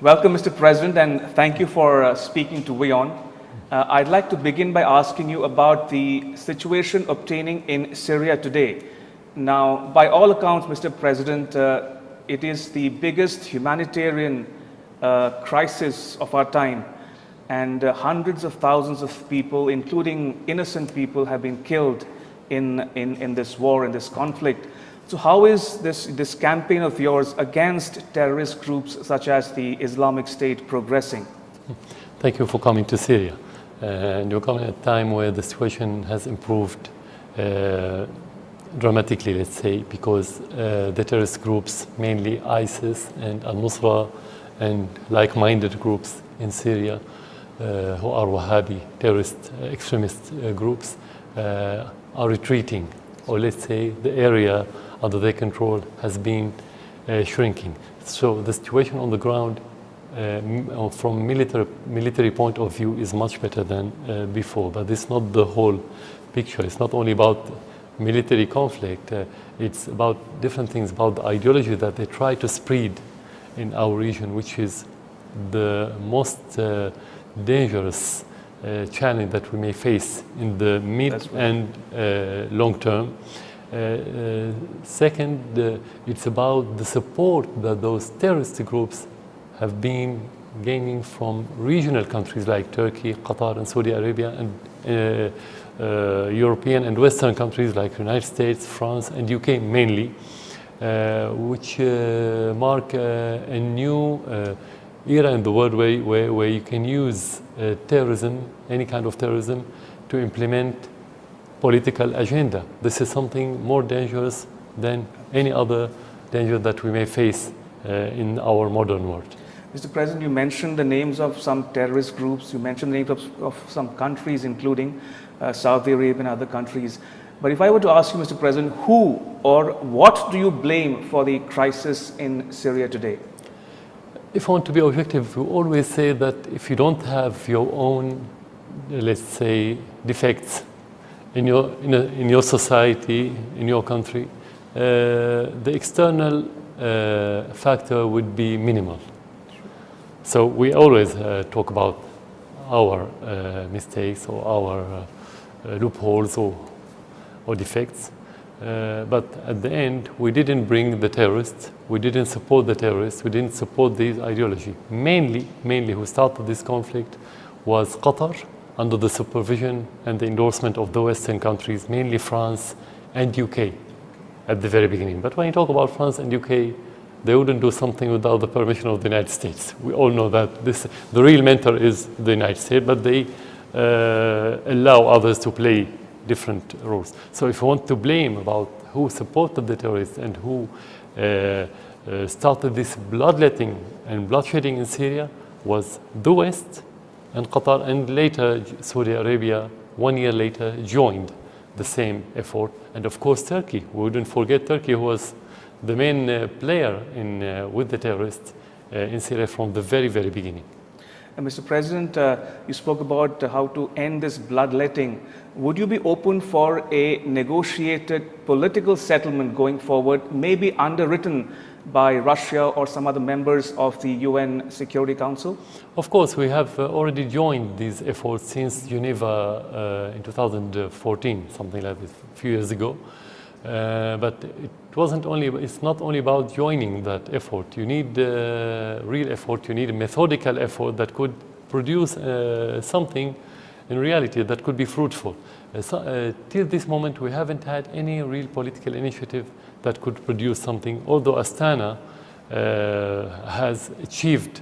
Welcome, Mr. President, and thank you for speaking to WION. I'd like to begin by asking you about the situation obtaining in Syria today. Now, by all accounts, Mr. President, it is the biggest humanitarian crisis of our time, and hundreds of thousands of people, including innocent people, have been killed in this war, in this conflict. So how is this campaign of yours against terrorist groups such as the Islamic State progressing? Thank you for coming to Syria. And you're coming at a time where the situation has improved dramatically, let's say, because the terrorist groups, mainly ISIS and Al-Nusra and like-minded groups in Syria, who are Wahhabi terrorist extremist groups, are retreating, or let's say the area under their control has been shrinking. So the situation on the ground from military point of view is much better than before, but it's not the whole picture. It's not only about military conflict, it's about different things, about the ideology that they try to spread in our region, which is the most dangerous challenge that we may face in the mid and long term. Second, it's about the support that those terrorist groups have been gaining from regional countries like Turkey, Qatar, and Saudi Arabia, and European and Western countries like United States, France, and UK mainly, which mark a new era in the world where you can use terrorism, any kind of terrorism, to implement political agenda. This is something more dangerous than any other danger that we may face in our modern world. Mr. President, you mentioned the names of some terrorist groups. You mentioned the names of some countries, including Saudi Arabia and other countries. But if I were to ask you, Mr. President, who or what do you blame for the crisis in Syria today? If I want to be objective, we always say that if you don't have your own, let's say, defects in your society, in your country, the external factor would be minimal. So we always talk about our mistakes or our loopholes or defects. But at the end, we didn't bring the terrorists, we didn't support the terrorists, we didn't support this ideology. Mainly who started this conflict was Qatar, under the supervision and the endorsement of the Western countries, mainly France and UK at the very beginning. But when you talk about France and UK, they wouldn't do something without the permission of the United States. We all know that the real mentor is the United States, but they allow others to play different roles. So if you want to blame about who supported the terrorists and who started this bloodletting and bloodshedding in Syria, was the West and Qatar, and later Saudi Arabia, 1 year later, joined the same effort. And of course Turkey, we wouldn't forget Turkey, who was the main player with the terrorists in Syria from the very, very beginning. Mr. President, you spoke about how to end this bloodletting. Would you be open for a negotiated political settlement going forward, maybe underwritten by Russia or some other members of the UN Security Council? Of course, we have already joined these efforts since Geneva in 2014, something like this, a few years ago. But it's not only about joining that effort. You need real effort, you need a methodical effort that could produce something in reality that could be fruitful. Till this moment, we haven't had any real political initiative that could produce something, although Astana has achieved,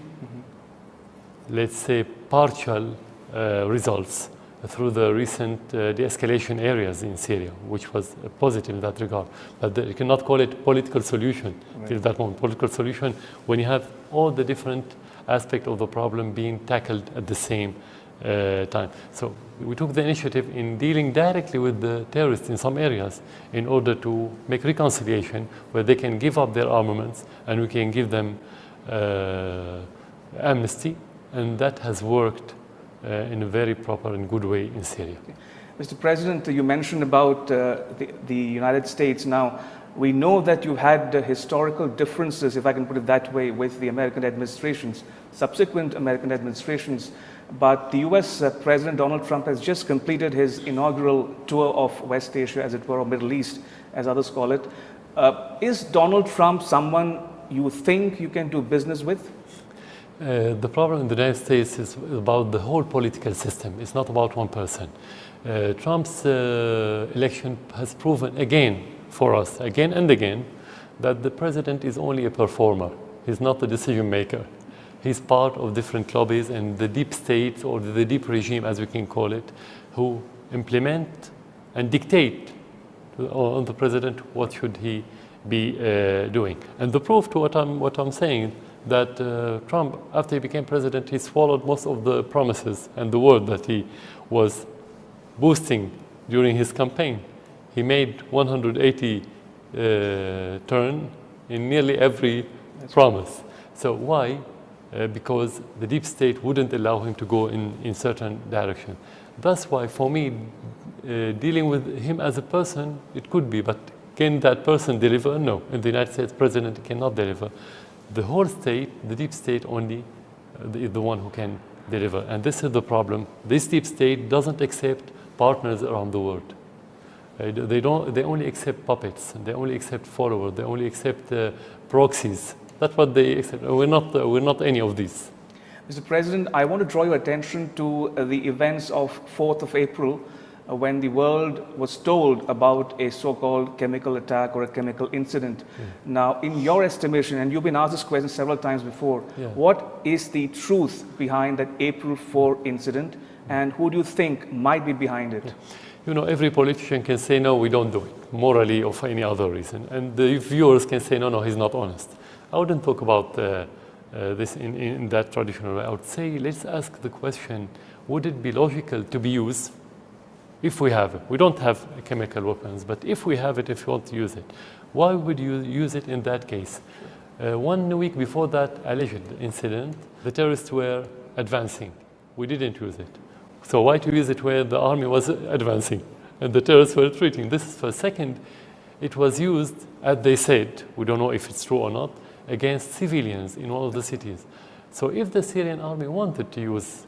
let's say, partial results through the recent de-escalation areas in Syria, which was positive in that regard. But you cannot call it political solution till that moment. Political solution when you have all the different aspects of the problem being tackled at the same time. So we took the initiative in dealing directly with the terrorists in some areas in order to make reconciliation where they can give up their armaments and we can give them amnesty, and that has worked in a very proper and good way in Syria. Okay. Mr. President, you mentioned about the United States. Now, We know that you had historical differences, if I can put it that way, with the American administrations, subsequent American administrations. But the US President Donald Trump has just completed his inaugural tour of West Asia, as it were, or Middle East, as others call it. Is Donald Trump someone you think you can do business with? The problem in the United States is about the whole political system. It's not about one person. Trump's election has proven again for us, again and again, that the president is only a performer. He's not the decision maker. He's part of different lobbies and the deep state, or the deep regime, as we can call it, who implement and dictate on the president what should he be doing. And the proof to what I'm saying, that Trump, after he became president, he swallowed most of the promises and the word that he was boosting during his campaign. He made 180 turn in nearly every promise. So why? Because the deep state wouldn't allow him to go in certain direction. That's why, for me, dealing with him as a person, it could be, but can that person deliver? No. In the United States, president cannot deliver. The whole state, the deep state only, is the one who can deliver. And this is the problem. This deep state doesn't accept partners around the world. They only accept puppets. They only accept followers. They only accept proxies. That's what they accept. We're not any of these. Mr. President, I want to draw your attention to the events of 4th of April, when the world was told about a so-called chemical attack or a chemical incident. Now, in your estimation, and you've been asked this question several times before, what is the truth behind that April 4 incident, and who do you think might be behind it? You know, every politician can say, no, we don't do it, morally or for any other reason. And the viewers can say, no, he's not honest. I wouldn't talk about this in that traditional way. I would say, let's ask the question, would it be logical to be used if we have it? We don't have chemical weapons, but if we have it, if you want to use it, why would you use it in that case? 1 week before that alleged incident, the terrorists were advancing. We didn't use it. So why to use it where the army was advancing and the terrorists were retreating? This is for a second. It was used, as they said, we don't know if it's true or not, against civilians in all of the cities. So if the Syrian army wanted to use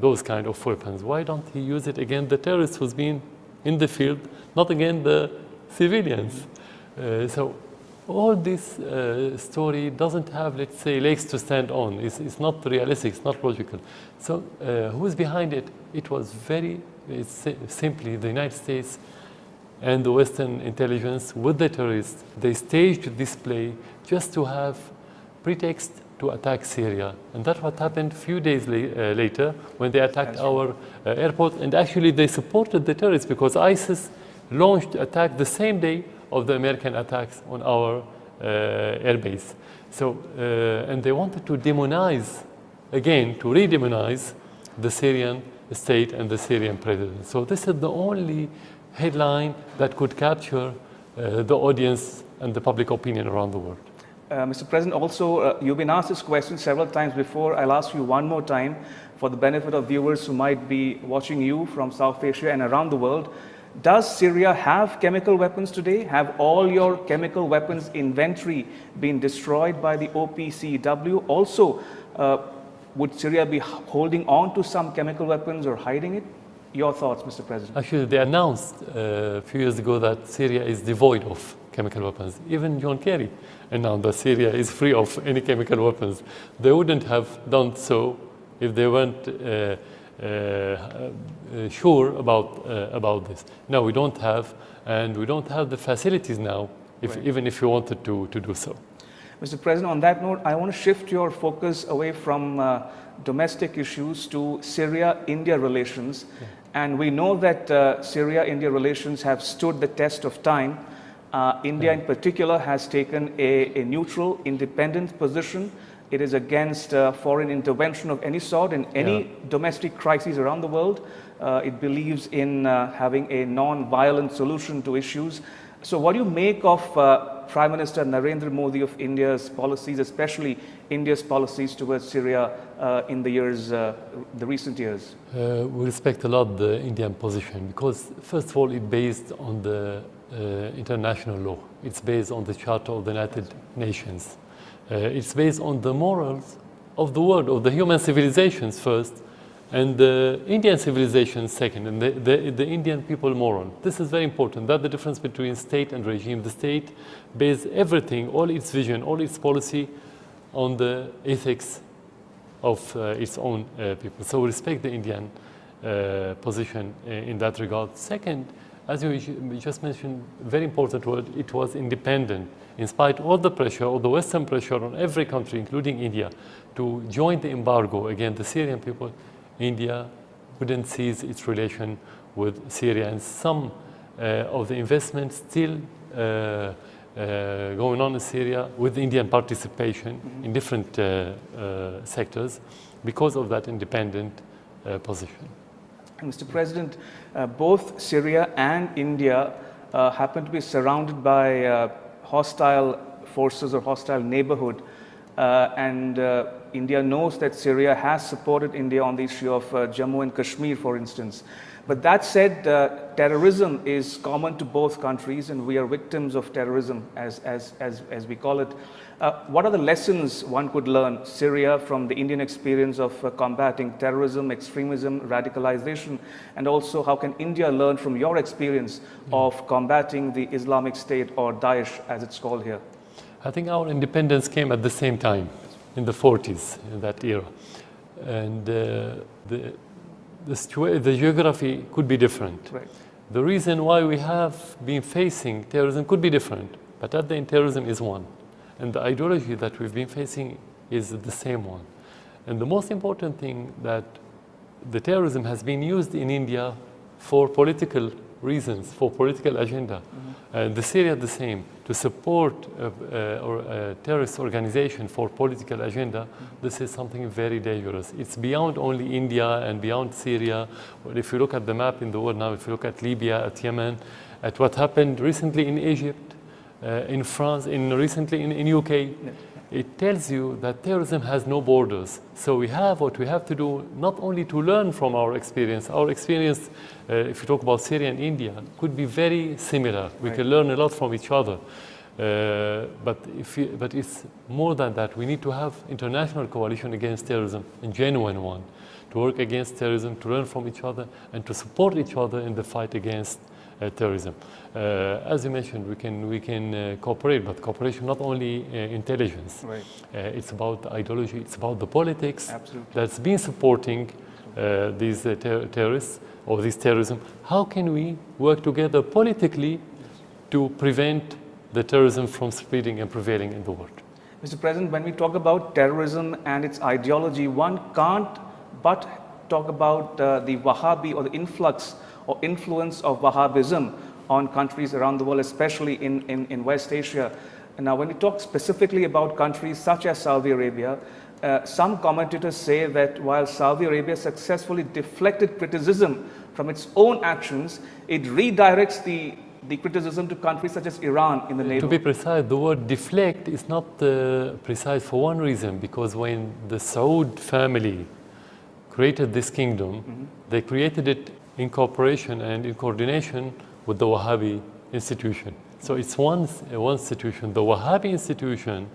those kind of weapons, why don't he use it against the terrorists who's been in the field, not against the civilians? So all this story doesn't have, let's say, legs to stand on. It's not realistic, it's not logical. So who's behind it? It was simply the United States and the Western intelligence with the terrorists. They staged this play just to have pretext to attack Syria. And that's what happened a few days later when they attacked our airport. And actually they supported the terrorists because ISIS launched attack the same day of the American attacks on our airbase. So, and they wanted to demonize, again, to re-demonize the Syrian state and the Syrian president. So this is the only headline that could capture the audience and the public opinion around the world. Mr. President, also, you've been asked this question several times before. I'll ask you one more time for the benefit of viewers who might be watching you from South Asia and around the world. Does Syria have chemical weapons today? Have all your chemical weapons inventory been destroyed by the OPCW? Also, would Syria be holding on to some chemical weapons or hiding it? Your thoughts, Mr. President. Actually, they announced a few years ago that Syria is devoid of chemical weapons. Even John Kerry announced that Syria is free of any chemical weapons. They wouldn't have done so if they weren't sure about this. No, we don't have, and we don't have the facilities now, even if you wanted to do so. Mr. President, on that note, I want to shift your focus away from domestic issues to Syria-India relations. And we know that Syria-India relations have stood the test of time. India in particular has taken a neutral, independent position. It is against foreign intervention of any sort in any domestic crises around the world. It believes in having a non-violent solution to issues. So what do you make of Prime Minister Narendra Modi of India's policies, especially India's policies towards Syria in the recent years? We respect a lot the Indian position because, first of all, it's based on the international law. It's based on the Charter of the United Nations. It's based on the morals of the world, of the human civilizations first, and the Indian civilization second, and the Indian people moral. This is very important. That's the difference between state and regime. The state bases everything, all its vision, all its policy on the ethics of its own people. So we respect the Indian position in that regard. Second, as you just mentioned, very important word, it was independent. In spite of all the pressure, all the Western pressure on every country, including India, to join the embargo against the Syrian people, India wouldn't cease its relation with Syria. And some of the investments still going on in Syria with Indian participation in different sectors because of that independent position. Mr. President, both Syria and India happen to be surrounded by hostile forces or hostile neighborhood. And India knows that Syria has supported India on the issue of Jammu and Kashmir, for instance. But that said, terrorism is common to both countries, and we are victims of terrorism, as we call it. What are the lessons one could learn, Syria, from the Indian experience of combating terrorism, extremism, radicalization, and also how can India learn from your experience of combating the Islamic State, or Daesh, as it's called here? I think our independence came at the same time, in the 40s, in that era. And the geography could be different. Right. The reason why we have been facing terrorism could be different, but at the end, terrorism is one. And the ideology that we've been facing is the same one. And the most important thing that the terrorism has been used in India for political reasons, for political agenda. The Syria the same, to support a terrorist organization for political agenda. This is something very dangerous. It's beyond only India and beyond Syria. Well, if you look at the map in the world now, if you look at Libya, at Yemen, at what happened recently in Egypt, in France, recently in UK, it tells you that terrorism has no borders. So what we have to do, not only to learn from our experience, if you talk about Syria and India, could be very similar. We can learn a lot from each other. But it's more than that. We need to have international coalition against terrorism, a genuine one, to work against terrorism, to learn from each other, and to support each other in the fight against terrorism. As you mentioned, we can cooperate, but cooperation not only intelligence. Right. It's about the ideology, it's about the politics. Absolutely. That's been supporting these terrorists or this terrorism. How can we work together politically to prevent the terrorism from spreading and prevailing in the world? Mr. President, when we talk about terrorism and its ideology, one can't but talk about the Wahhabi, or the influx or influence of Wahhabism on countries around the world, especially in West Asia. And now, when we talk specifically about countries such as Saudi Arabia, some commentators say that while Saudi Arabia successfully deflected criticism from its own actions, it redirects the criticism to countries such as Iran in the neighborhood. To be precise, the word deflect is not precise for one reason, because when the Saud family created this kingdom, they created it in cooperation and in coordination with the Wahhabi institution. So it's one institution. The Wahhabi institution,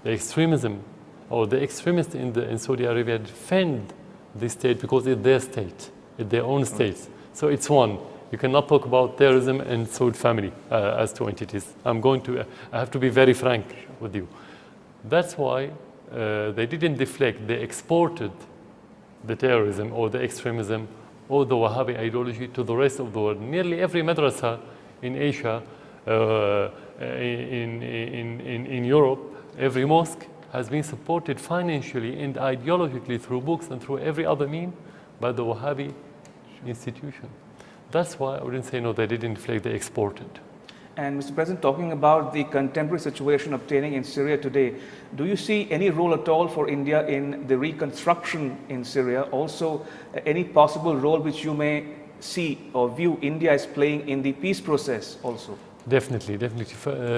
the extremism, or the extremists in Saudi Arabia defend this state because it's their state, it's their own states. So it's one. You cannot talk about terrorism and Saud family as two entities. I have to be very frank with you. That's why they didn't deflect. They exported the terrorism or the extremism or the Wahhabi ideology to the rest of the world. Nearly every madrasa in Asia, in Europe, every mosque has been supported financially and ideologically through books and through every other mean by the Wahhabi institution. That's why I wouldn't say no, they didn't deflect, they exported. And Mr. President, talking about the contemporary situation obtaining in Syria today, do you see any role at all for India in the reconstruction in Syria? Also, any possible role which you may see or view India as playing in the peace process also? Definitely, definitely.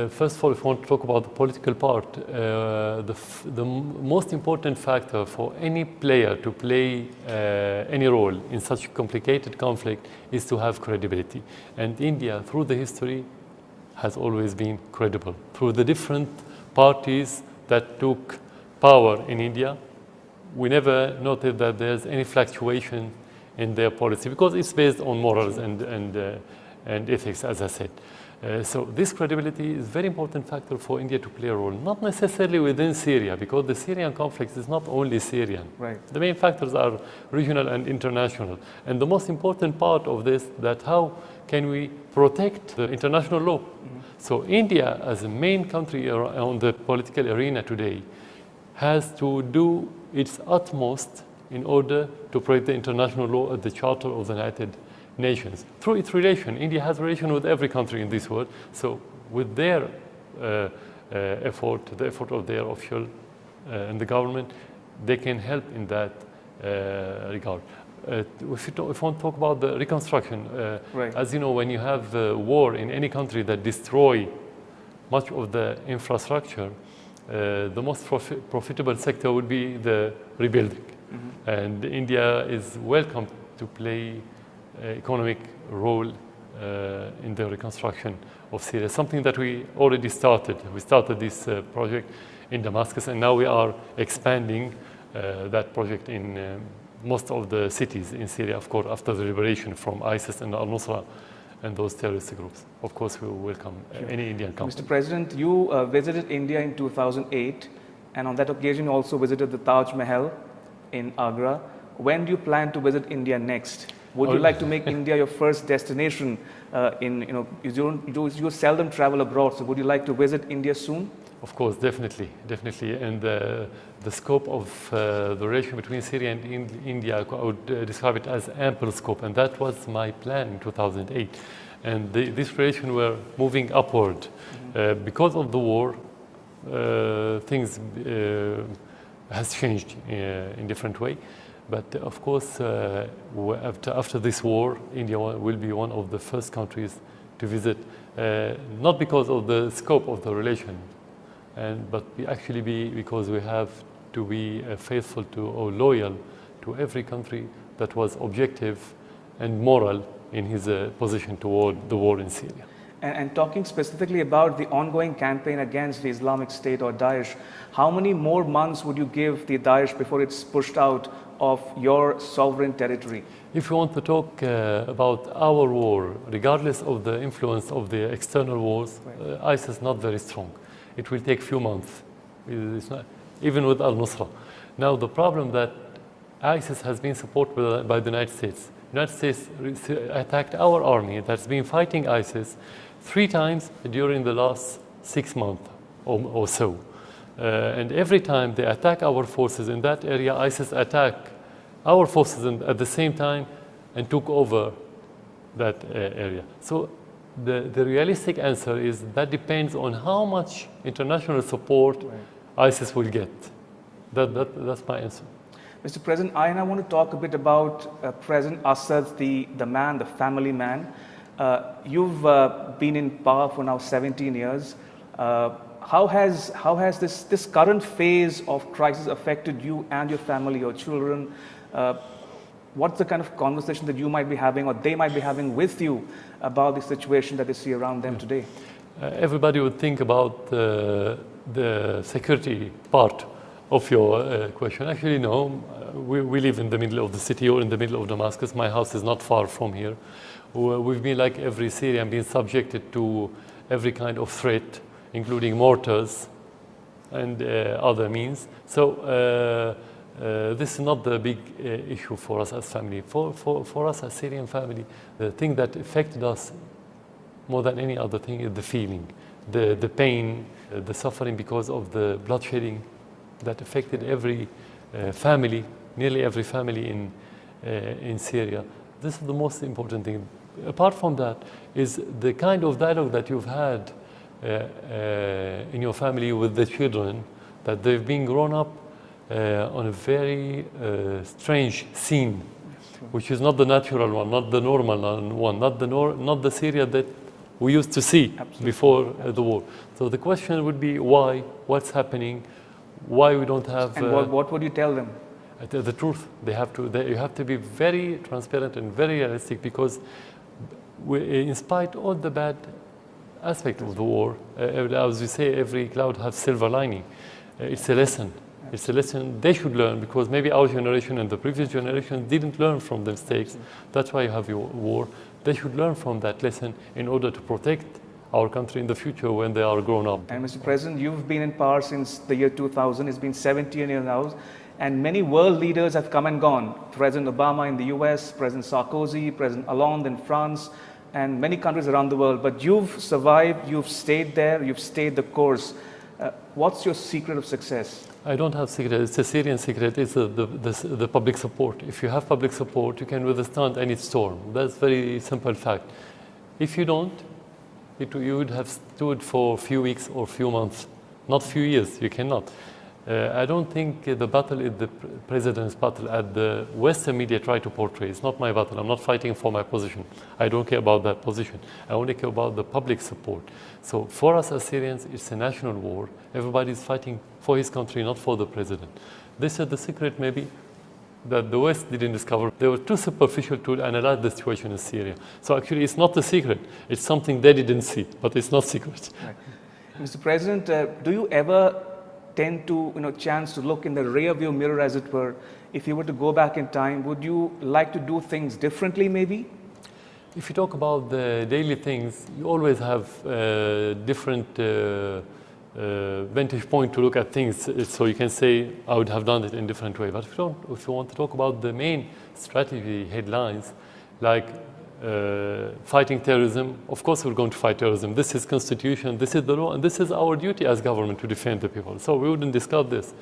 First of all, if we want to talk about the political part, the most important factor for any player to play any role in such a complicated conflict is to have credibility. And India, through the history, has always been credible. Through the different parties that took power in India, we never noted that there's any fluctuation in their policy because it's based on morals and ethics, as I said. So this credibility is a very important factor for India to play a role, not necessarily within Syria, because the Syrian conflict is not only Syrian. Right. The main factors are regional and international. And the most important part of this, that how can we protect the international law? Mm-hmm. So India, as a main country on the political arena today, has to do its utmost in order to protect the international law at the Charter of the United Nations. Through its relation, India has a relation with every country in this world. So with their effort, the effort of their official and the government, they can help in that regard. If you want to talk about the reconstruction, right. As you know, when you have war in any country that destroy much of the infrastructure, the most profitable sector would be the rebuilding. Mm-hmm. And India is welcome to play economic role in the reconstruction of Syria, something that we already started. We started this project in Damascus, and now we are expanding that project in most of the cities in Syria, of course, after the liberation from ISIS and al-Nusra and those terrorist groups. Of course, we will welcome any Indian company. Mr. President, you visited India in 2008, and on that occasion you also visited the Taj Mahal in Agra. When do you plan to visit India next? Would you like to make India your first destination? You seldom travel abroad, so would you like to visit India soon? Of course, definitely, definitely. And the scope of the relation between Syria and India, I would describe it as ample scope, and that was my plan in 2008. And this relation were moving upward. Mm-hmm. Because of the war, things has changed in different way. But of course, after this war, India will be one of the first countries to visit, not because of the scope of the relation, but actually because we have to be faithful to or loyal to every country that was objective and moral in his position toward the war in Syria. And talking specifically about the ongoing campaign against the Islamic State or Daesh, how many more months would you give the Daesh before it's pushed out of your sovereign territory? If you want to talk about our war, regardless of the influence of the external wars, right. ISIS is not very strong. It will take few months, even with al-Nusra. Now the problem that ISIS has been supported by the United States. The United States attacked our army that's been fighting ISIS 3 times during the last 6 months or so. And every time they attack our forces in that area, ISIS attack our forces at the same time and took over that area. So the realistic answer is that depends on how much international support right. ISIS will get. That's my answer. Mr. President, I want to talk a bit about President Assad, the man, the family man. You've been in power for now 17 years. How has this current phase of crisis affected you and your family, your children? What's the kind of conversation that you might be having or they might be having with you about the situation that they see around them today? Everybody would think about the security part of your question. Actually, no. We live in the middle of the city or in the middle of Damascus. My house is not far from here. We've been, like every Syrian, being subjected to every kind of threat, including mortars and other means. So this is not the big issue for us as family. For us as Syrian family, the thing that affected us more than any other thing is the feeling, the pain, the suffering because of the bloodshedding that affected every family, nearly every family in Syria. This is the most important thing. Apart from that is the kind of dialogue that you've had in your family with the children, that they've been grown up on a very strange scene, which is not the natural one, not the normal one, not the Syria that we used to see before the war. So the question would be why, what's happening, why we don't have... And what would you tell them? The truth. You have to be very transparent and very realistic, because in spite of all the bad aspect of the war, as we say, every cloud has silver lining. It's a lesson. It's a lesson they should learn, because maybe our generation and the previous generation didn't learn from the mistakes. That's why you have your war. They should learn from that lesson in order to protect our country in the future when they are grown up. And Mr. President, you've been in power since the year 2000. It's been 17 years now. And many world leaders have come and gone. President Obama in the US, President Sarkozy, President Hollande in France, and many countries around the world. But you've survived, you've stayed there, you've stayed the course. What's your secret of success? I don't have secret. It's a Syrian secret. It's the public support. If you have public support, you can withstand any storm. That's a very simple fact. If you don't, you would have stood for a few weeks or a few months, not a few years. You cannot. I don't think the battle is the president's battle as the Western media try to portray. It's not my battle. I'm not fighting for my position. I don't care about that position. I only care about the public support. So for us as Syrians, it's a national war. Everybody is fighting for his country, not for the president. This is the secret maybe that the West didn't discover. They were too superficial to analyze the situation in Syria. So actually it's not a secret. It's something they didn't see, but it's not secret. Right. Mr. President, do you ever tend to, chance to look in the rear view mirror, as it were? If you were to go back in time, would you like to do things differently maybe? If you talk about the daily things, you always have different vantage point to look at things. So you can say, I would have done it in a different way. But if you want to talk about the main strategy headlines, like fighting terrorism, of course we're going to fight terrorism. This is constitution, this is the law, and this is our duty as government to defend the people. So we wouldn't discuss this.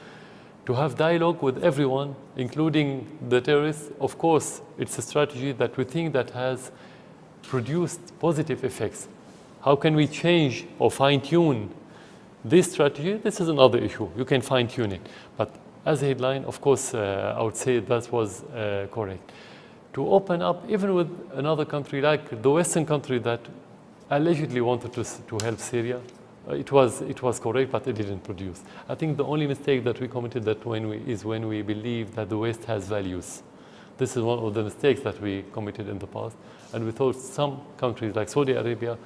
To have dialogue with everyone, including the terrorists, of course, it's a strategy that we think that has produced positive effects. How can we change or fine-tune this strategy? This is another issue. You can fine-tune it. But as a headline, of course, I would say that was correct. To open up, even with another country like the Western country that allegedly wanted to help Syria, it was correct, but it didn't produce. I think the only mistake that we committed is when we believe that the West has values. This is one of the mistakes that we committed in the past. And we thought some countries like Saudi Arabia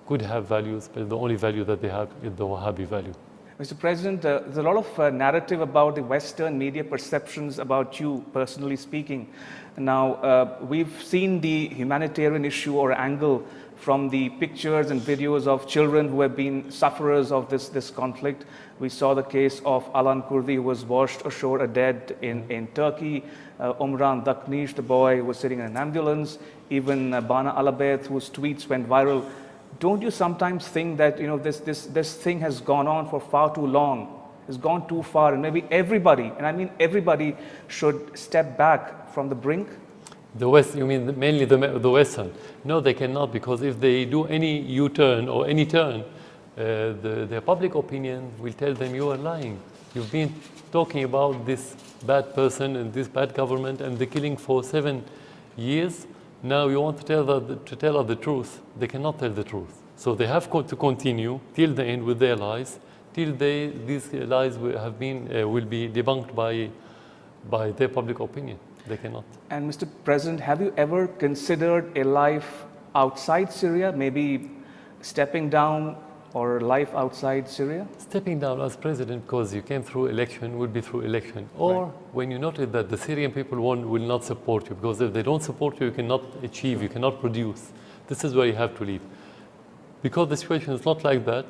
could have values, but the only value that they have is the Wahhabi value. Mr. President, there's a lot of narrative about the Western media perceptions about you, personally speaking. Now, we've seen the humanitarian issue or angle from the pictures and videos of children who have been sufferers of this conflict. We saw the case of Alan Kurdi, who was washed ashore dead in Turkey. Umran Daknish, the boy who was sitting in an ambulance. Even Bana Alabeth, whose tweets went viral. Don't you sometimes think that this thing has gone on for far too long? It's gone too far, and maybe everybody, and I mean everybody, should step back from the brink? The West, you mean mainly the Western? No, they cannot, because if they do any U-turn or any turn, their public opinion will tell them you are lying. You've been talking about this bad person and this bad government and the killing for 7 years. Now you want to tell us the truth. They cannot tell the truth. So they have to continue till the end with their lies, till these lies will be debunked by their public opinion. They cannot. And Mr. President, have you ever considered a life outside Syria, maybe stepping down, or life outside Syria? Stepping down as president because you came through election will be through election. Or right. When you noted that the Syrian people will not support you, because if they don't support you, you cannot achieve, you cannot produce. This is where you have to leave. Because the situation is not like that,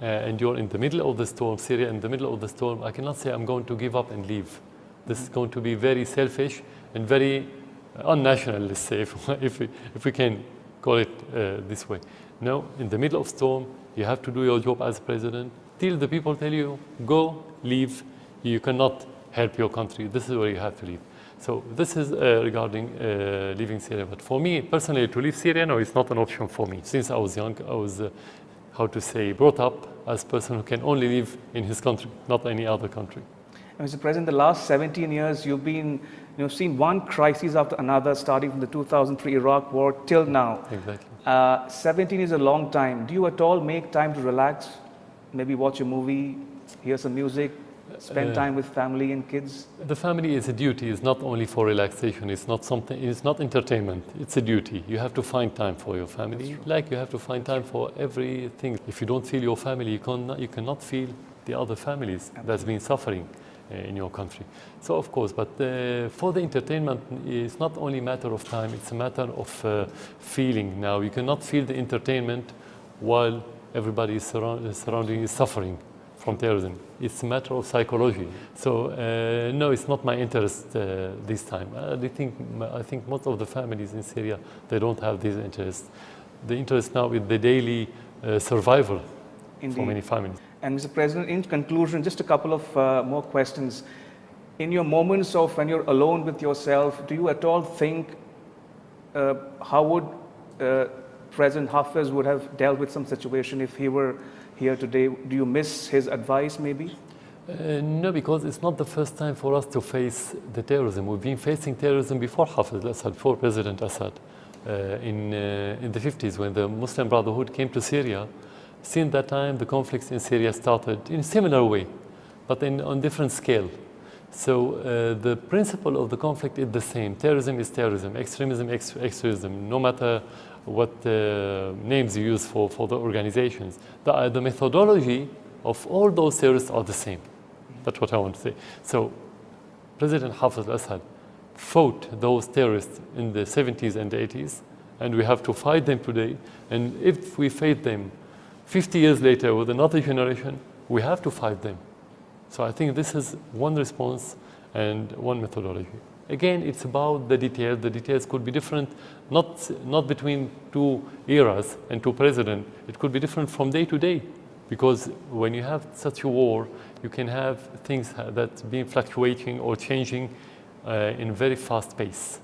and you're in the middle of the storm, Syria in the middle of the storm, I cannot say I'm going to give up and leave. This is going to be very selfish and very unnational, let's say, if we can call it this way. No, in the middle of storm, you have to do your job as president till the people tell you, go, leave. You cannot help your country. This is where you have to leave. So this is regarding leaving Syria. But for me, personally, to leave Syria, no, it's not an option for me. Since I was young, I was, brought up as a person who can only live in his country, not any other country. Mr. President, the last 17 years, you've been, seen one crisis after another, starting from the 2003 Iraq War till now. Exactly. 17 is a long time. Do you at all make time to relax? Maybe watch a movie, hear some music, spend time with family and kids? The family is a duty. It's not only for relaxation. It's not something. It's not entertainment. It's a duty. You have to find time for your family, like you have to find time for everything. If you don't feel your family, you cannot feel the other families that's been suffering in your country. So of course, but for the entertainment, it's not only a matter of time. It's a matter of feeling. Now you cannot feel the entertainment while everybody is surrounding is suffering from terrorism. It's a matter of psychology. So no, it's not my interest this time. I think most of the families in Syria, they don't have this interest. The interest now is the daily survival for many families. And Mr. President, in conclusion, just a couple of more questions. In your moments of when you're alone with yourself, do you at all think how would President Hafez would have dealt with some situation if he were here today? Do you miss his advice maybe? No, because it's not the first time for us to face the terrorism. We've been facing terrorism before Hafez al-Assad, before President Assad. In the 50s, when the Muslim Brotherhood came to Syria, since that time the conflicts in Syria started in a similar way, but on different scale. So the principle of the conflict is the same. Terrorism is terrorism, extremism is extremism, no matter what names you use for the organizations. The methodology of all those terrorists are the same. That's what I want to say. So President Hafez al-Assad fought those terrorists in the 70s and 80s, and we have to fight them today. And if we fight them 50 years later with another generation, we have to fight them. So I think this is one response and one methodology. Again, it's about the details. The details could be different, not between two eras and two presidents. It could be different from day to day, because when you have such a war, you can have things that been fluctuating or changing in very fast pace.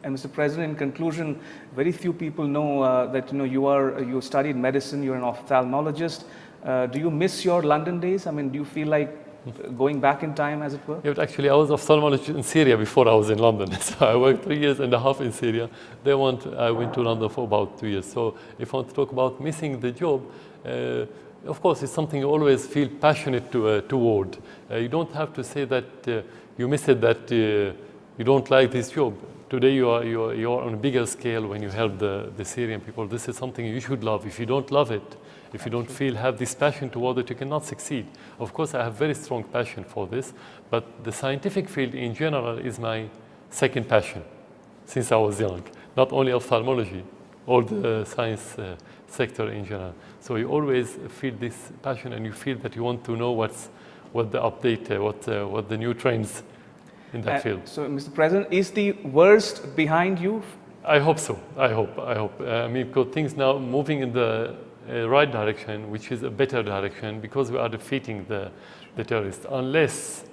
And Mr. President, in conclusion, very few people know that you studied medicine, you're an ophthalmologist. Do you miss your London days? I mean, do you feel like going back in time, as it were? Yeah, but actually, I was ophthalmologist in Syria before I was in London. So I worked 3.5 years in Syria. I went to London for about 2 years. So if I want to talk about missing the job, of course, it's something you always feel passionate toward. You don't have to say that you miss it, that you don't like this job. Today you are on a bigger scale when you help the Syrian people. This is something you should love. If you don't love it, if you don't have this passion toward it, you cannot succeed. Of course, I have very strong passion for this, but the scientific field in general is my second passion since I was young. Not only ophthalmology, all the science sector in general. So you always feel this passion, and you feel that you want to know what the update, what the new trends in that field. So, Mr. President, is the worst behind you? I hope so. I hope. I mean, because things now moving in the right direction, which is a better direction, because we are defeating the terrorists. Unless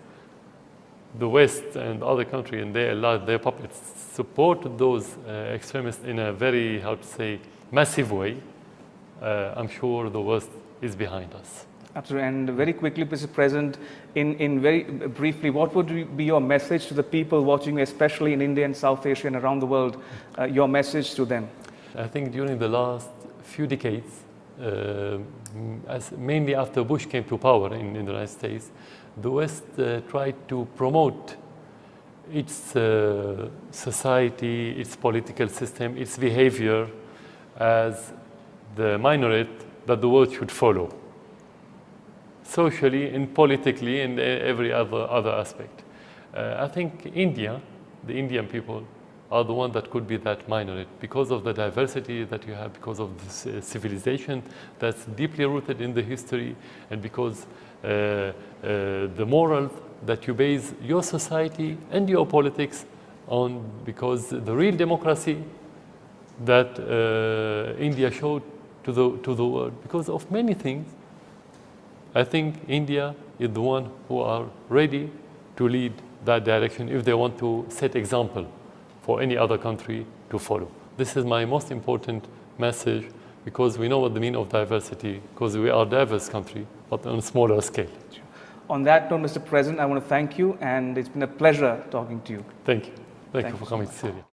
the West and other countries and their puppets support those extremists in a very, massive way, I'm sure the worst is behind us. Absolutely. And very quickly, Mr. President, in very briefly, what would be your message to the people watching, especially in India and South Asia and around the world, your message to them? I think during the last few decades, mainly after Bush came to power in the United States, the West tried to promote its society, its political system, its behavior as the minority that the world should follow, socially and politically and every other aspect. I think India, the Indian people, are the one that could be that minority because of the diversity that you have, because of this civilization that's deeply rooted in the history, and because the moral that you base your society and your politics on, because the real democracy that India showed to the world, because of many things, I think India is the one who are ready to lead that direction if they want to set example for any other country to follow. This is my most important message, because we know what the meaning of diversity, because we are a diverse country, but on a smaller scale. On that note, Mr. President, I want to thank you, and it's been a pleasure talking to you. Thank you. Thank you you for so coming to Syria.